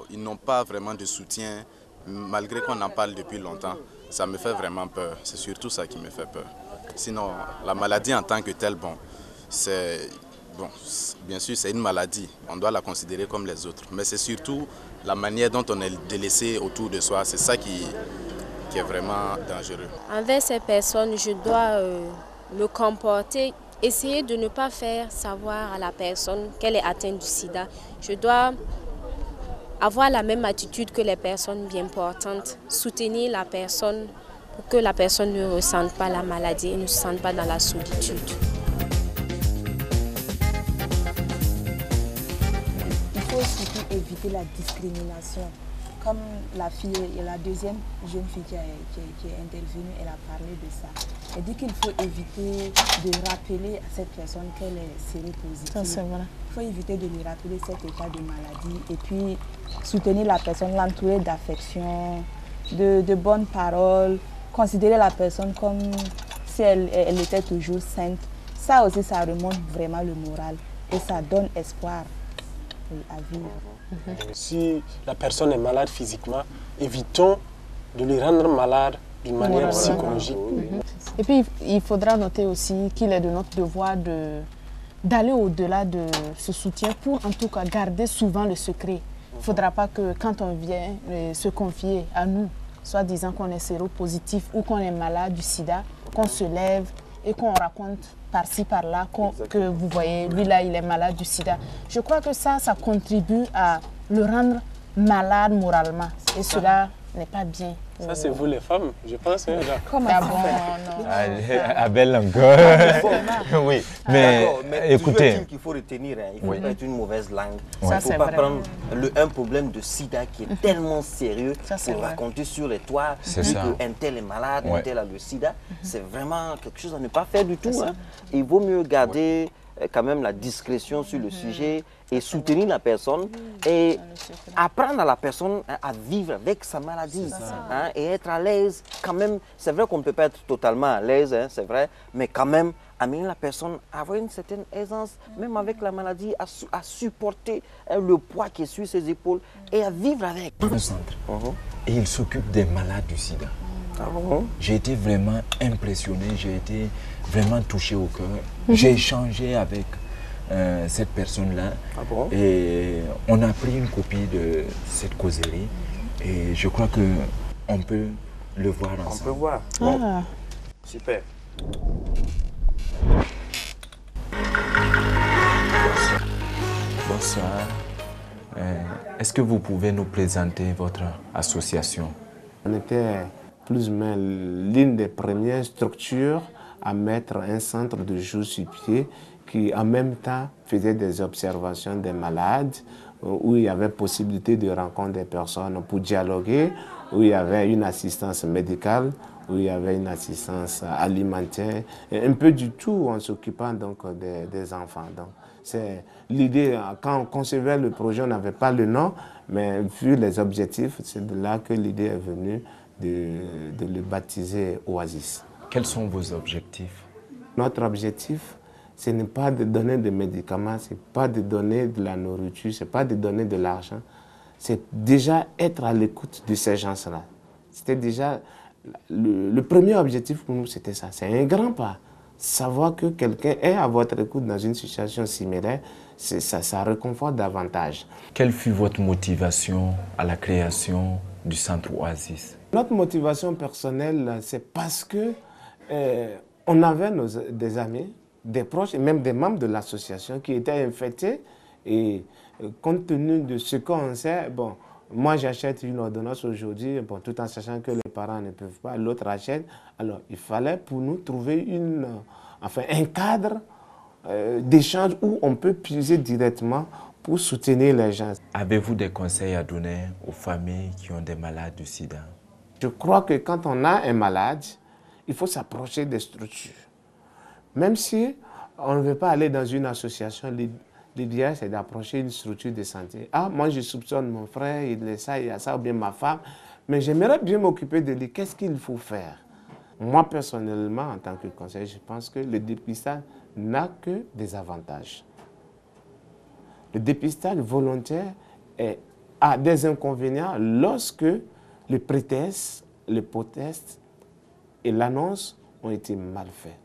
ils n'ont pas vraiment de soutien, malgré qu'on en parle depuis longtemps, ça me fait vraiment peur. C'est surtout ça qui me fait peur. Sinon, la maladie en tant que telle, bien sûr, c'est une maladie. On doit la considérer comme les autres. Mais c'est surtout la manière dont on est délaissé autour de soi. C'est ça qui est vraiment dangereux. Envers ces personnes, je dois me comporter, essayer de ne pas faire savoir à la personne qu'elle est atteinte du sida. Je dois avoir la même attitude que les personnes bien portantes, soutenir la personne pour que la personne ne ressente pas la maladie et ne se sente pas dans la solitude. Il faut surtout éviter la discrimination. Comme la deuxième jeune fille qui est intervenue, elle a parlé de ça. Elle dit qu'il faut éviter de rappeler à cette personne qu'elle est séropositive. Ça, c'est vrai. Il faut éviter de lui rappeler cet état de maladie et puis soutenir la personne, l'entourer d'affection, de bonnes paroles, considérer la personne comme si elle était toujours sainte. Ça aussi, ça remonte vraiment le moral et ça donne espoir à vivre. Si la personne est malade physiquement, évitons de lui rendre malade d'une manière psychologique. Et puis, il faudra noter aussi qu'il est de notre devoir d'aller au-delà de ce soutien pour en tout cas garder souvent le secret. Il ne faudra pas que quand on vient se confier à nous, soit disant qu'on est séropositif ou qu'on est malade du sida, qu'on se lève et qu'on raconte par-ci, par-là, que vous voyez, lui là, il est malade du sida. Je crois que ça contribue à le rendre malade moralement. Et cela n'est pas bien. Ça, c'est vous les femmes, je pense. Hein, comment Abel encore. Oui, mais écoutez. Il faut retenir, il ne faut pas être une mauvaise langue. Il ne faut pas prendre un problème de sida qui est tellement sérieux pour raconter sur les toits qu'un tel est malade, un tel a le sida. C'est vraiment quelque chose à ne pas faire du tout. Hein. Il vaut mieux garder quand même la discrétion sur le sujet et soutenir la personne et apprendre à la personne à vivre avec sa maladie et être à l'aise quand même. C'est vrai qu'on ne peut pas être totalement à l'aise, hein, c'est vrai, mais quand même amener la personne à avoir une certaine aisance, même avec la maladie, à supporter le poids qui est sur ses épaules et à vivre avec. Un centre. Et il s'occupe des malades du sida. J'ai été vraiment impressionné, j'ai été vraiment touché au cœur. J'ai échangé avec cette personne-là. Ah bon? Et on a pris une copie de cette causerie et je crois qu'on peut le voir ensemble. On peut voir. Bon. Ah. Super. Bonsoir. Est-ce que vous pouvez nous présenter votre association? On était plus ou moins l'une des premières structures à mettre un centre de jour sur pied qui en même temps faisait des observations des malades, où il y avait possibilité de rencontrer des personnes pour dialoguer, où il y avait une assistance médicale, où il y avait une assistance alimentaire, et un peu du tout en s'occupant donc des enfants. Donc, c'est l'idée, quand on concevait le projet, on n'avait pas le nom, mais vu les objectifs, c'est de là que l'idée est venue de le baptiser Oasis. Quels sont vos objectifs? Notre objectif, ce n'est pas de donner des médicaments, ce n'est pas de donner de la nourriture, ce n'est pas de donner de l'argent. C'est déjà être à l'écoute de ces gens-là. C'était déjà le premier objectif pour nous, c'était ça. C'est un grand pas. Savoir que quelqu'un est à votre écoute dans une situation similaire, ça réconforte davantage. Quelle fut votre motivation à la création du centre Oasis? Notre motivation personnelle, c'est parce que on avait des amis, des proches et même des membres de l'association qui étaient infectés. Et compte tenu de ce qu'on sait, bon, moi j'achète une ordonnance aujourd'hui, bon, tout en sachant que les parents ne peuvent pas, l'autre achète. Alors il fallait pour nous trouver un cadre d'échange où on peut puiser directement pour soutenir les gens. Avez-vous des conseils à donner aux familles qui ont des malades du sida? Je crois que quand on a un malade, il faut s'approcher des structures. Même si on ne veut pas aller dans une association, l'idéal c'est d'approcher une structure de santé. Ah, moi je soupçonne mon frère, il est ça, il a ça, ou bien ma femme, mais j'aimerais bien m'occuper de lui. Qu'est-ce qu'il faut faire? Moi personnellement, en tant que conseiller, je pense que le dépistage n'a que des avantages. Le dépistage volontaire a des inconvénients lorsque le pré-test, le post-test et l'annonce ont été mal faits.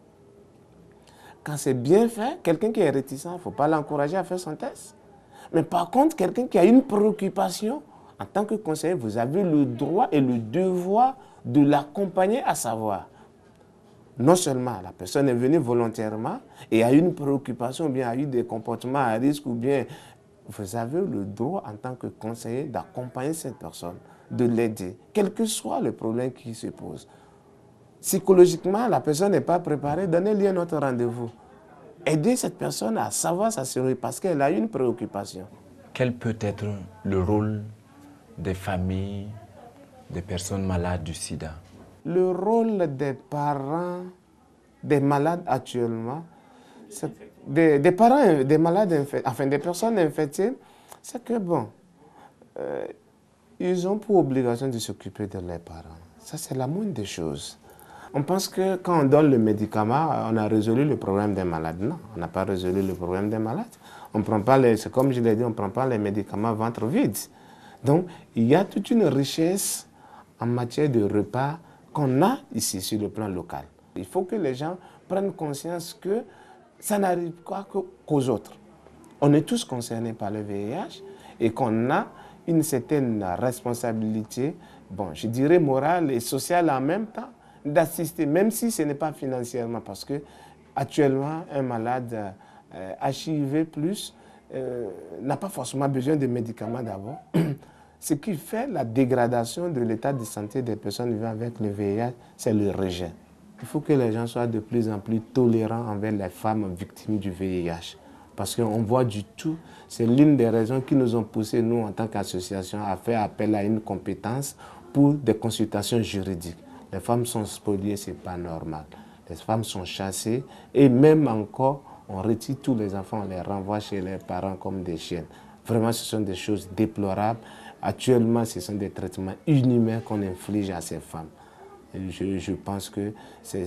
Quand c'est bien fait, quelqu'un qui est réticent, il ne faut pas l'encourager à faire son test. Mais par contre, quelqu'un qui a une préoccupation, en tant que conseiller, vous avez le droit et le devoir de l'accompagner à savoir. Non seulement la personne est venue volontairement et a une préoccupation, ou bien a eu des comportements à risque, ou bien vous avez le droit en tant que conseiller d'accompagner cette personne, de l'aider, quel que soit le problème qui se pose. Psychologiquement, la personne n'est pas préparée, donnez-lui un autre rendez-vous. Aidez cette personne à savoir s'assurer parce qu'elle a une préoccupation. Quel peut être le rôle des familles, des personnes malades du sida? Le rôle des parents des malades actuellement, des parents des malades, enfin des personnes infectées, c'est que bon, ils ont pour obligation de s'occuper de leurs parents. Ça, c'est la moindre des choses. On pense que quand on donne le médicament, on a résolu le problème des malades. Non, on n'a pas résolu le problème des malades. On prend pas c'est comme je l'ai dit, on ne prend pas les médicaments ventre vide. Donc, il y a toute une richesse en matière de repas qu'on a ici sur le plan local. Il faut que les gens prennent conscience que ça n'arrive pas qu'aux autres. On est tous concernés par le VIH et qu'on a une certaine responsabilité, bon, je dirais morale et sociale en même temps, d'assister, même si ce n'est pas financièrement, parce que actuellement, un malade HIV+, n'a pas forcément besoin de médicaments d'abord. Ce qui fait la dégradation de l'état de santé des personnes vivant avec le VIH, c'est le rejet. Il faut que les gens soient de plus en plus tolérants envers les femmes victimes du VIH. Parce qu'on voit du tout, c'est l'une des raisons qui nous ont poussé, nous, en tant qu'association, à faire appel à une compétence pour des consultations juridiques. Les femmes sont spoliées, ce n'est pas normal. Les femmes sont chassées et même encore, on retire tous les enfants, on les renvoie chez leurs parents comme des chiennes. Vraiment, ce sont des choses déplorables. Actuellement, ce sont des traitements inhumains qu'on inflige à ces femmes. Et je pense que c'est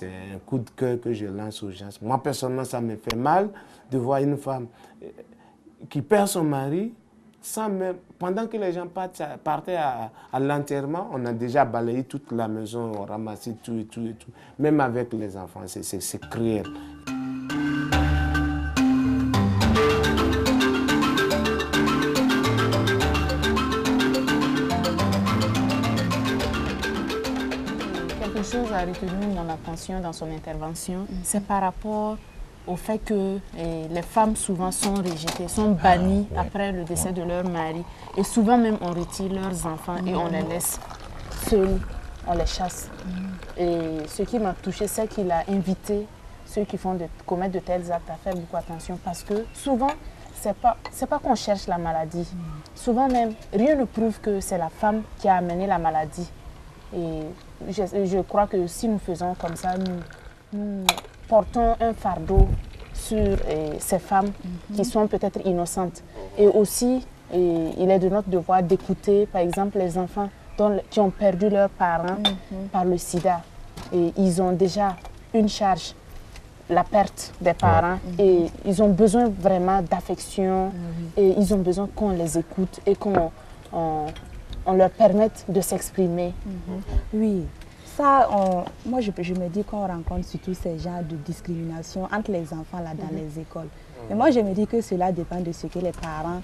un coup de cœur que je lance aux gens. Moi, personnellement, ça me fait mal de voir une femme qui perd son mari sans même... Pendant que les gens partaient à l'enterrement, on a déjà balayé toute la maison, on ramassé tout et tout et tout. Même avec les enfants, c'est cruel. retenu mon attention dans son intervention, c'est par rapport au fait que les femmes souvent sont rejetées, sont bannies après le décès de leur mari. Et souvent même on retire leurs enfants et on les laisse seuls, on les chasse. Et ce qui m'a touchée, c'est qu'il a invité ceux qui commettent de tels actes à faire beaucoup attention, parce que souvent, c'est pas qu'on cherche la maladie. Souvent même, rien ne prouve que c'est la femme qui a amené la maladie. Et je crois que si nous faisons comme ça, nous portons un fardeau sur ces femmes qui sont peut-être innocentes. Et aussi, il est de notre devoir d'écouter, par exemple, les enfants qui ont perdu leurs parents par le sida. Et ils ont déjà une charge, la perte des parents, et ils ont besoin vraiment d'affection, et ils ont besoin qu'on les écoute et qu'on leur permette de s'exprimer. Oui, ça, moi je me dis qu'on rencontre surtout ces genres de discrimination entre les enfants là, dans les écoles. Mais moi je me dis que cela dépend de ce que les parents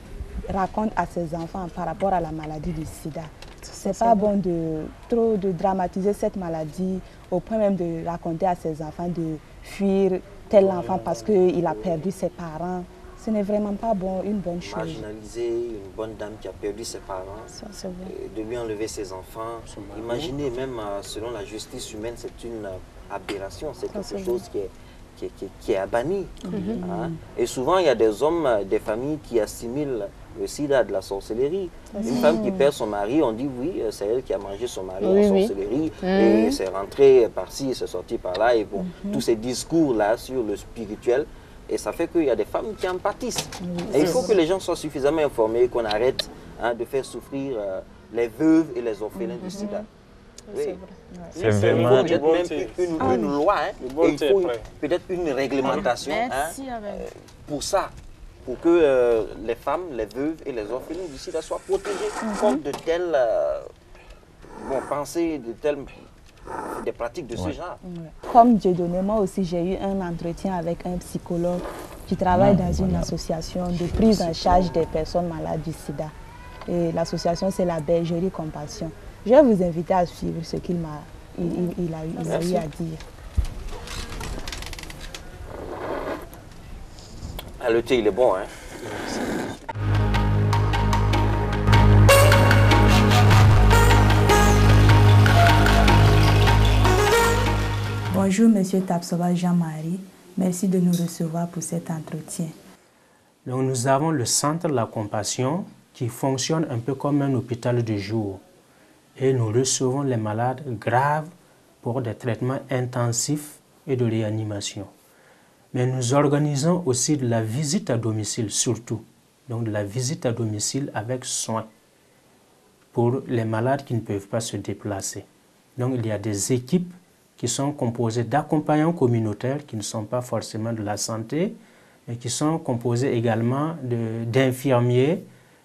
racontent à ces enfants par rapport à la maladie du sida. C'est pas bon de trop dramatiser cette maladie au point même de raconter à ses enfants de fuir tel enfant parce qu'il a perdu ses parents. Ce n'est vraiment pas bon, une bonne chose. Marginaliser une bonne dame qui a perdu ses parents, de lui enlever ses enfants. Imaginez, même selon la justice humaine, c'est une aberration, c'est quelque chose qui est à bannir. Et souvent, il y a des hommes, des familles qui assimilent le sida à de la sorcellerie. Une femme qui perd son mari, on dit oui, c'est elle qui a mangé son mari en sorcellerie, et c'est rentré par-ci, c'est sorti par-là, et bon, tous ces discours-là sur le spirituel. Et ça fait qu'il y a des femmes qui en pâtissent. Et il faut que les gens soient suffisamment informés, qu'on arrête de faire souffrir les veuves et les orphelins du sida. C'est vraiment peut-être même une loi, et il faut peut-être une réglementation pour ça, pour que les femmes, les veuves et les orphelins du sida soient protégés contre de telles pensées, des pratiques de ce genre. Comme Dieudonné, moi aussi j'ai eu un entretien avec un psychologue qui travaille dans une association de prise en charge des personnes malades du sida. Et l'association c'est la Bergerie Compassion. Je vais vous inviter à suivre ce qu'il a eu à dire. Le thé il est bon, hein? Bonjour Monsieur Tapsoba Jean-Marie, merci de nous recevoir pour cet entretien. Donc, nous avons le centre La Compassion qui fonctionne un peu comme un hôpital de jour. Et nous recevons les malades graves pour des traitements intensifs et de réanimation. Mais nous organisons aussi de la visite à domicile surtout. Donc de la visite à domicile avec soins pour les malades qui ne peuvent pas se déplacer. Donc il y a des équipes qui sont composées d'accompagnants communautaires qui ne sont pas forcément de la santé, mais qui sont composées également d'infirmiers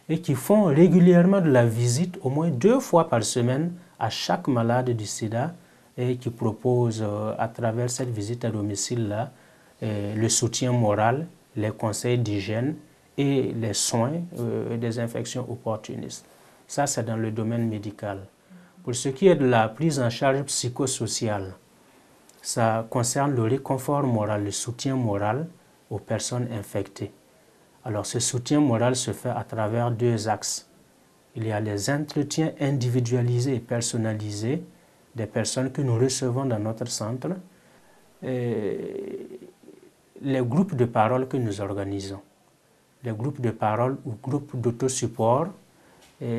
et qui font régulièrement de la visite au moins 2 fois par semaine à chaque malade du sida et qui proposent à travers cette visite à domicile-là le soutien moral, les conseils d'hygiène et les soins des infections opportunistes. Ça, c'est dans le domaine médical. Pour ce qui est de la prise en charge psychosociale, ça concerne le réconfort moral, le soutien moral aux personnes infectées. Alors, ce soutien moral se fait à travers 2 axes. Il y a les entretiens individualisés et personnalisés des personnes que nous recevons dans notre centre, et les groupes de parole que nous organisons. Les groupes de parole ou groupes d'autosupport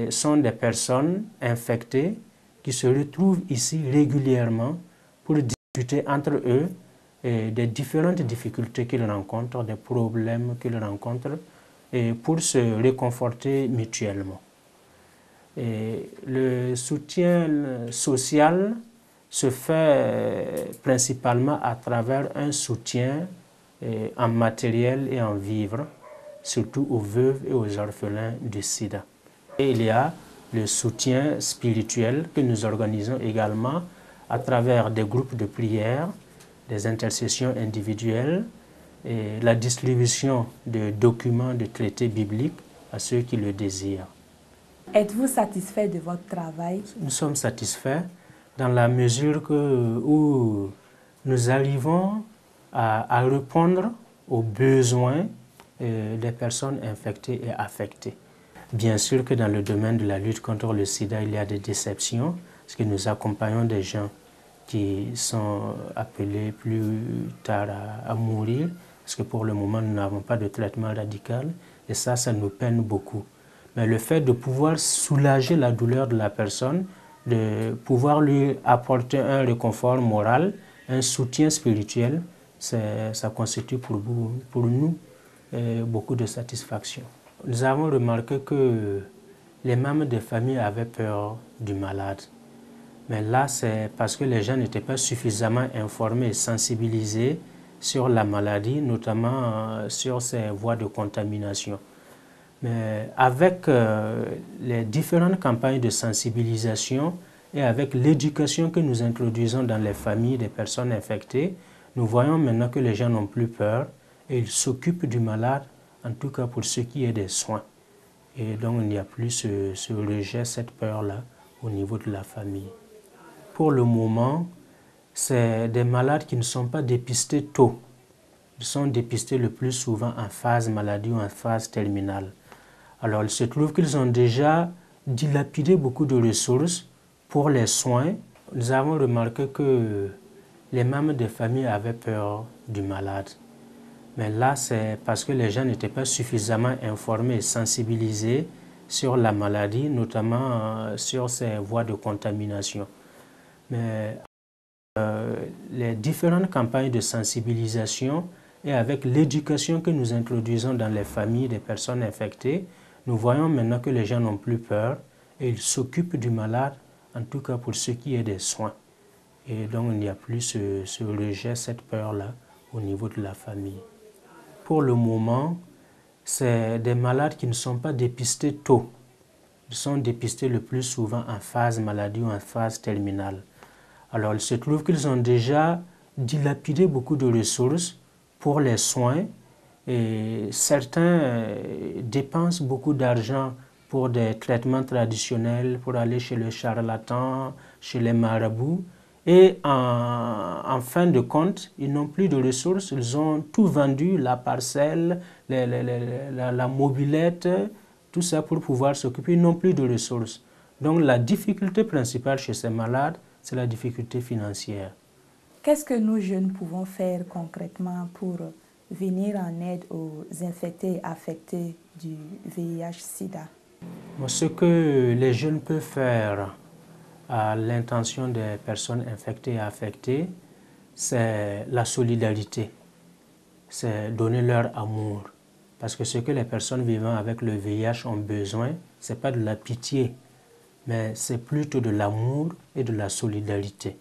sont des personnes infectées qui se retrouvent ici régulièrement pour discuter entre eux des différentes difficultés qu'ils rencontrent, des problèmes qu'ils rencontrent, et pour se réconforter mutuellement. Et le soutien social se fait principalement à travers un soutien en matériel et en vivres, surtout aux veuves et aux orphelins du sida. Et il y a le soutien spirituel que nous organisons également à travers des groupes de prière, des intercessions individuelles et la distribution de documents de traités bibliques à ceux qui le désirent. Êtes-vous satisfait de votre travail? Nous sommes satisfaits dans la mesure où nous arrivons à répondre aux besoins des personnes infectées et affectées. Bien sûr que dans le domaine de la lutte contre le sida, il y a des déceptions, parce que nous accompagnons des gens qui sont appelés plus tard à mourir, parce que pour le moment, nous n'avons pas de traitement radical, et ça nous peine beaucoup. Mais le fait de pouvoir soulager la douleur de la personne, de pouvoir lui apporter un réconfort moral, un soutien spirituel, ça constitue pour nous beaucoup de satisfaction. Nous avons remarqué que les membres des familles avaient peur du malade. Mais là, c'est parce que les gens n'étaient pas suffisamment informés et sensibilisés sur la maladie, notamment sur ses voies de contamination. Mais avec les différentes campagnes de sensibilisation et avec l'éducation que nous introduisons dans les familles des personnes infectées, nous voyons maintenant que les gens n'ont plus peur et ils s'occupent du malade, en tout cas pour ce qui est des soins. Et donc il n'y a plus ce rejet, cette peur-là au niveau de la famille. Pour le moment, c'est des malades qui ne sont pas dépistés tôt. Ils sont dépistés le plus souvent en phase maladie ou en phase terminale. Alors il se trouve qu'ils ont déjà dilapidé beaucoup de ressources pour les soins. Nous avons remarqué que les membres des familles avaient peur du malade. Mais là, c'est parce que les gens n'étaient pas suffisamment informés et sensibilisés sur la maladie, notamment sur ses voies de contamination. Mais les différentes campagnes de sensibilisation et avec l'éducation que nous introduisons dans les familles des personnes infectées, nous voyons maintenant que les gens n'ont plus peur et ils s'occupent du malade, en tout cas pour ce qui est des soins. Et donc il n'y a plus ce rejet, cette peur-là au niveau de la famille. Pour le moment, c'est des malades qui ne sont pas dépistés tôt. Ils sont dépistés le plus souvent en phase maladie ou en phase terminale. Alors il se trouve qu'ils ont déjà dilapidé beaucoup de ressources pour les soins et certains dépensent beaucoup d'argent pour des traitements traditionnels, pour aller chez le charlatan, chez les marabouts. Et en fin de compte, ils n'ont plus de ressources, ils ont tout vendu, la parcelle, la mobilette, tout ça pour pouvoir s'occuper, ils n'ont plus de ressources. Donc la difficulté principale chez ces malades, c'est la difficulté financière. Qu'est-ce que nous jeunes pouvons faire concrètement pour venir en aide aux infectés et affectés du VIH-Sida? Ce que les jeunes peuvent faire à l'intention des personnes infectées et affectées, c'est la solidarité, c'est donner leur amour. Parce que ce que les personnes vivant avec le VIH ont besoin, ce n'est pas de la pitié, mais c'est plutôt de l'amour et de la solidarité.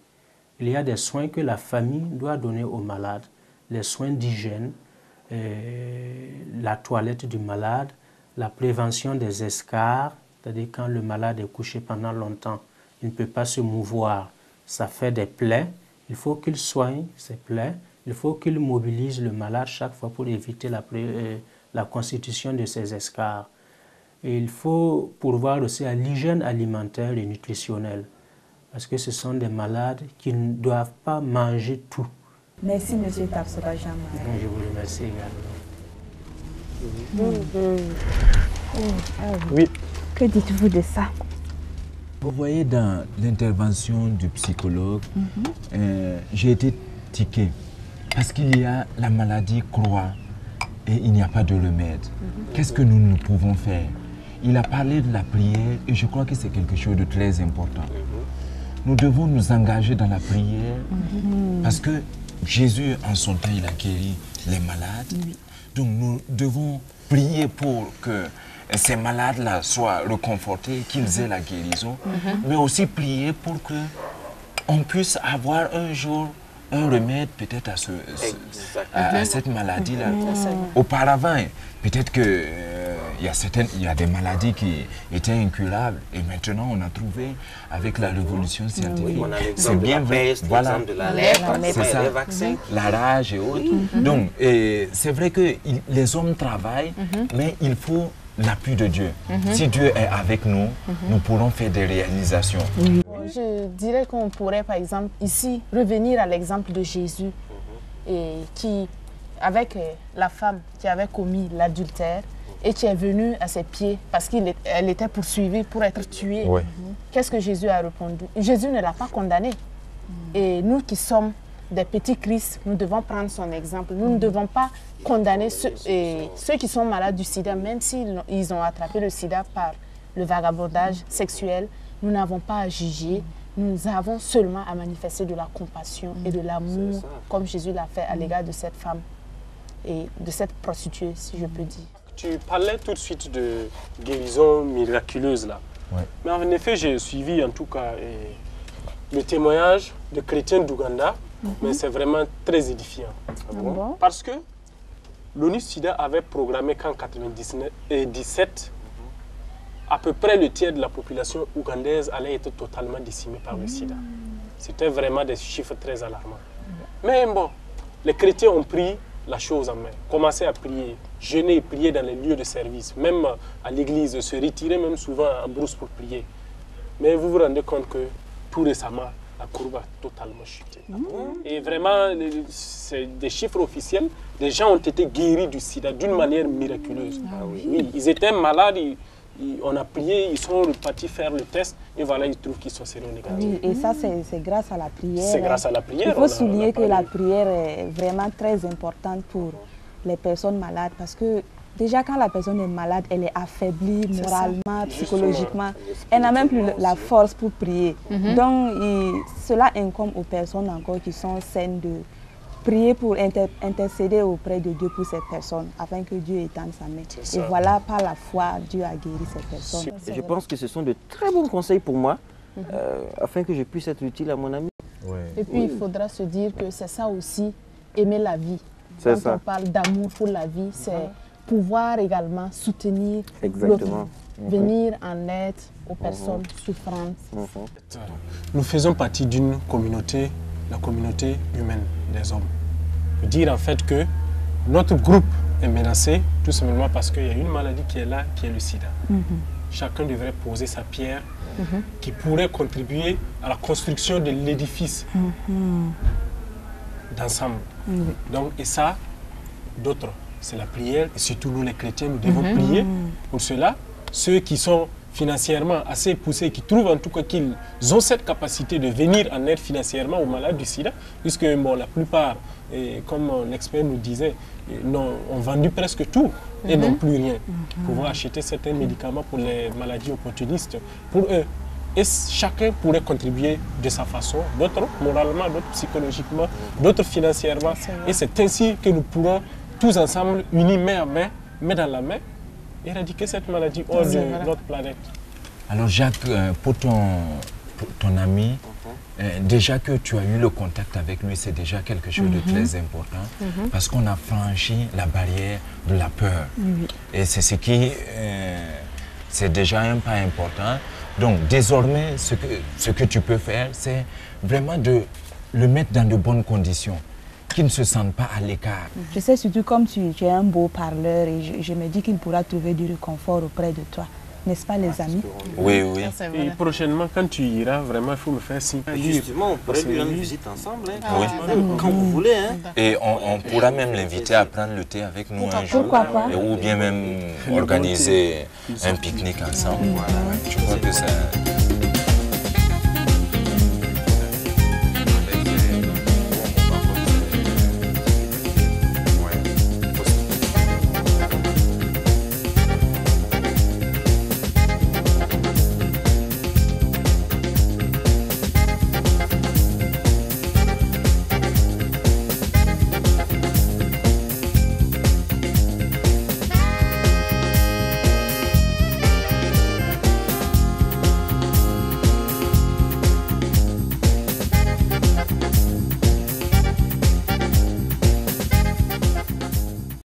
Il y a des soins que la famille doit donner aux malades, les soins d'hygiène, la toilette du malade, la prévention des escarres, c'est-à-dire quand le malade est couché pendant longtemps, il ne peut pas se mouvoir, ça fait des plaies, il faut qu'il soigne ces plaies, il faut qu'il mobilise le malade chaque fois pour éviter la constitution de ces escarres. Et il faut pourvoir aussi à l'hygiène alimentaire et nutritionnelle, parce que ce sont des malades qui ne doivent pas manger tout. Merci M. Tapsoba Jean. Je vous remercie également. Oui. Que dites-vous de ça? Vous voyez, dans l'intervention du psychologue, j'ai été tiqué parce qu'il y a la maladie croît et il n'y a pas de remède. Qu'est-ce que nous pouvons faire? Il a parlé de la prière et je crois que c'est quelque chose de très important. Nous devons nous engager dans la prière parce que Jésus, en son temps, il a guéri les malades. Donc nous devons prier pour que ces malades-là soient reconfortés, qu'ils aient la guérison, mais aussi prier pour qu'on puisse avoir un jour un remède peut-être à cette maladie-là. Auparavant, peut-être qu'il y a des maladies qui étaient incurables et maintenant on a trouvé avec la révolution scientifique. C'est bien vrai, voilà, c'est ça, la rage et autres. Donc c'est vrai que les hommes travaillent, mais il faut l'appui de Dieu. Si Dieu est avec nous, nous pourrons faire des réalisations. je dirais qu'on pourrait, par exemple, ici, revenir à l'exemple de Jésus, et qui, avec la femme qui avait commis l'adultère, et qui est venue à ses pieds parce qu'elle était poursuivie pour être tuée. Ouais. Qu'est-ce que Jésus a répondu? Jésus ne l'a pas condamnée. Et nous qui sommes des petits Christ, nous devons prendre son exemple. Nous ne devons pas condamner ceux qui sont malades du sida, même s'ils ont attrapé le sida par le vagabondage sexuel. Nous n'avons pas à juger. Nous avons seulement à manifester de la compassion et de l'amour, comme Jésus l'a fait à l'égard de cette femme et de cette prostituée, si je peux dire. Tu parlais tout de suite de guérison miraculeuse là. Ouais. Mais en effet, j'ai suivi en tout cas le témoignage de chrétiens d'Ouganda, mais c'est vraiment très édifiant. Parce que l'ONU-SIDA avait programmé qu'en 1997, à peu près le tiers de la population ougandaise allait être totalement décimée par le sida. C'était vraiment des chiffres très alarmants. Mais bon, les chrétiens ont pris la chose en main, commencer à prier, jeûner et prier dans les lieux de service, même à l'église, se retirer même souvent en brousse pour prier. Mais vous vous rendez compte que tout récemment, la courbe a totalement chuté. Et vraiment, c'est des chiffres officiels, des gens ont été guéris du sida d'une manière miraculeuse. Oui, ils étaient malades, on a prié, ils sont repartis faire le test et voilà, ils trouvent qu'ils sont séronégatifs. Oui, et ça, c'est grâce à la prière. C'est grâce à la prière. Il faut souligner que la prière est vraiment très importante pour les personnes malades parce que déjà quand la personne est malade, elle est affaiblie moralement, psychologiquement. Elle n'a même plus la force pour prier. Donc, cela incombe aux personnes encore qui sont saines de prier pour intercéder auprès de Dieu pour ces personnes, afin que Dieu étende sa main. Et voilà, par la foi, Dieu a guéri ces personnes. Je pense que ce sont de très bons conseils pour moi, afin que je puisse être utile à mon ami. Et puis, il faudra se dire que c'est ça aussi, aimer la vie. C'est Quand on parle d'amour pour la vie, c'est pouvoir également soutenir l'autre, venir en aide aux personnes souffrantes. Nous faisons partie d'une communauté, la communauté humaine des hommes. Dire en fait que notre groupe est menacé tout simplement parce qu'il y a une maladie qui est là, qui est le sida. Chacun devrait poser sa pierre qui pourrait contribuer à la construction de l'édifice d'ensemble. Donc, et ça, d'autres, c'est la prière. Et surtout nous les chrétiens, nous devons prier pour cela. Ceux qui sont financièrement assez poussés, qui trouvent en tout cas qu'ils ont cette capacité de venir en aide financièrement aux malades du sida, puisque bon, la plupart, comme l'expert nous disait, ont vendu presque tout et n'ont plus rien. Pouvoir acheter certains médicaments pour les maladies opportunistes, pour eux. Et chacun pourrait contribuer de sa façon, d'autres moralement, d'autres psychologiquement, d'autres financièrement. Et c'est ainsi que nous pourrons tous ensemble, unis main à main, main dans la main, éradiquer cette maladie hors de notre planète. Alors Jacques, pour ton ami, déjà que tu as eu le contact avec lui, c'est déjà quelque chose de très important, parce qu'on a franchi la barrière de la peur. Et c'est ce qui, c'est déjà un pas important. Donc désormais, ce que tu peux faire, c'est vraiment de le mettre dans de bonnes conditions, qu'il ne se sente pas à l'écart. Je sais surtout comme tu es un beau parleur et je me dis qu'il pourra trouver du réconfort auprès de toi. N'est-ce pas les amis? Oui, oui. Et prochainement, quand tu iras, vraiment, il faut me faire signe. Justement, on pourrait lui rendre visite ensemble, quand vous voulez. Et on pourra même l'inviter à prendre le thé avec nous un jour. Pourquoi pas? Ou bien même organiser un pique-nique ensemble. Voilà. Je crois que ça...